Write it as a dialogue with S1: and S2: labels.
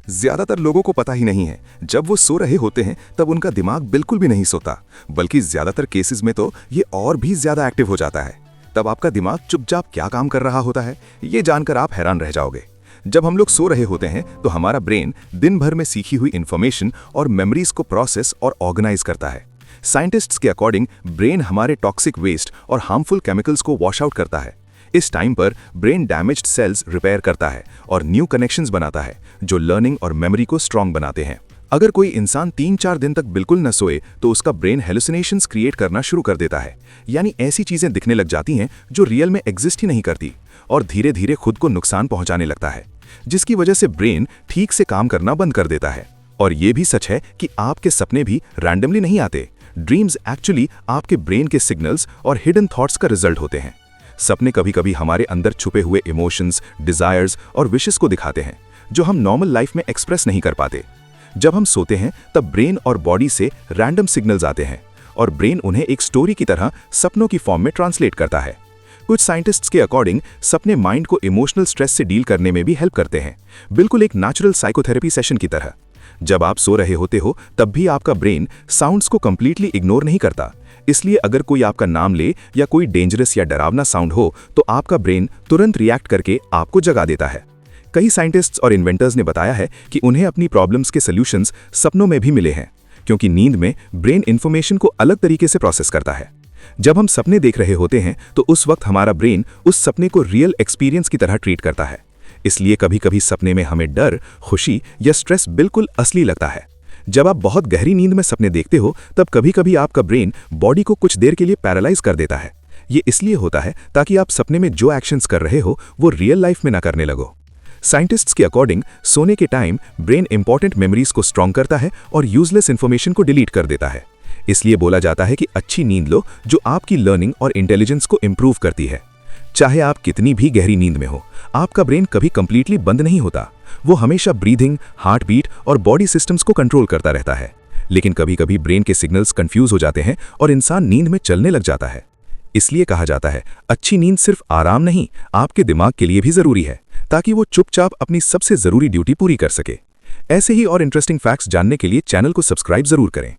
S1: ज्यादातर लोगों को पता ही नहीं है, जब वो सो रहे होते हैं तब उनका दिमाग बिल्कुल भी नहीं सोता, बल्कि ज्यादातर केसेस में तो ये और भी ज्यादा एक्टिव हो जाता है। तब आपका दिमाग चुपचाप क्या काम कर रहा होता है, ये जानकर आप हैरान रह जाओगे। जब हम लोग सो रहे होते हैं तो हमारा ब्रेन दिन भर में सीखी हुई इन्फॉर्मेशन और मेमोरीज को प्रोसेस और ऑर्गेनाइज करता है। साइंटिस्ट्स के अकॉर्डिंग ब्रेन हमारे टॉक्सिक वेस्ट और हार्मफुल केमिकल्स को वॉश आउट करता है। इस टाइम पर ब्रेन डैमेज्ड सेल्स रिपेयर करता है और न्यू कनेक्शंस बनाता है, जो लर्निंग और मेमोरी को स्ट्रॉन्ग बनाते हैं। अगर कोई इंसान 3-4 दिन तक बिल्कुल न सोए तो उसका ब्रेन हेलुसिनेशंस क्रिएट करना शुरू कर देता है, यानी ऐसी चीजें दिखने लग जाती हैं जो रियल में एग्जिस्ट ही नहीं करती, और धीरे धीरे खुद को नुकसान पहुंचाने लगता है, जिसकी वजह से ब्रेन ठीक से काम करना बंद कर देता है। और ये भी सच है कि आपके सपने भी रैंडमली नहीं आते। ड्रीम्स एक्चुअली आपके ब्रेन के सिग्नल्स और हिडन थॉट्स का रिजल्ट होते हैं। सपने कभी कभी हमारे अंदर छुपे हुए इमोशंस, डिजायर्स और विशेस को दिखाते हैं, जो हम नॉर्मल लाइफ में एक्सप्रेस नहीं कर पाते। जब हम सोते हैं तब ब्रेन और बॉडी से रैंडम सिग्नल्स आते हैं और ब्रेन उन्हें एक स्टोरी की तरह सपनों की फॉर्म में ट्रांसलेट करता है। कुछ साइंटिस्ट्स के अकॉर्डिंग सपने माइंड को इमोशनल स्ट्रेस से डील करने में भी हेल्प करते हैं, बिल्कुल एक नेचुरल साइकोथेरेपी सेशन की तरह। जब आप सो रहे होते हो तब भी आपका ब्रेन साउंड्स को कंप्लीटली इग्नोर नहीं करता, इसलिए अगर कोई आपका नाम ले या कोई डेंजरस या डरावना साउंड हो तो आपका ब्रेन तुरंत रिएक्ट करके आपको जगा देता है। कई साइंटिस्ट्स और इन्वेंटर्स ने बताया है कि उन्हें अपनी प्रॉब्लम्स के सॉल्यूशंस सपनों में भी मिले हैं, क्योंकि नींद में ब्रेन इन्फॉर्मेशन को अलग तरीके से प्रोसेस करता है। जब हम सपने देख रहे होते हैं तो उस वक्त हमारा ब्रेन उस सपने को रियल एक्सपीरियंस की तरह ट्रीट करता है, इसलिए कभी कभी सपने में हमें डर, खुशी या स्ट्रेस बिल्कुल असली लगता है। जब आप बहुत गहरी नींद में सपने देखते हो तब कभी कभी आपका ब्रेन बॉडी को कुछ देर के लिए पैरालाइज कर देता है। ये इसलिए होता है ताकि आप सपने में जो एक्शंस कर रहे हो वो रियल लाइफ में ना करने लगो। साइंटिस्ट्स के अकॉर्डिंग सोने के टाइम ब्रेन इंपॉर्टेंट मेमोरीज को स्ट्रॉन्ग करता है और यूजलेस इंफॉर्मेशन को डिलीट कर देता है। इसलिए बोला जाता है कि अच्छी नींद लो जो आपकी लर्निंग और इंटेलिजेंस को इंप्रूव करती है। चाहे आप कितनी भी गहरी नींद में हो, आपका ब्रेन कभी कंप्लीटली बंद नहीं होता। वो हमेशा ब्रीदिंग, हार्ट बीट और बॉडी सिस्टम्स को कंट्रोल करता रहता है। लेकिन कभी कभी ब्रेन के सिग्नल्स कंफ्यूज हो जाते हैं और इंसान नींद में चलने लग जाता है। इसलिए कहा जाता है अच्छी नींद सिर्फ आराम नहीं, आपके दिमाग के लिए भी जरूरी है, ताकि वो चुपचाप अपनी सबसे जरूरी ड्यूटी पूरी कर सके। ऐसे ही और इंटरेस्टिंग फैक्ट्स जानने के लिए चैनल को सब्सक्राइब जरूर करें।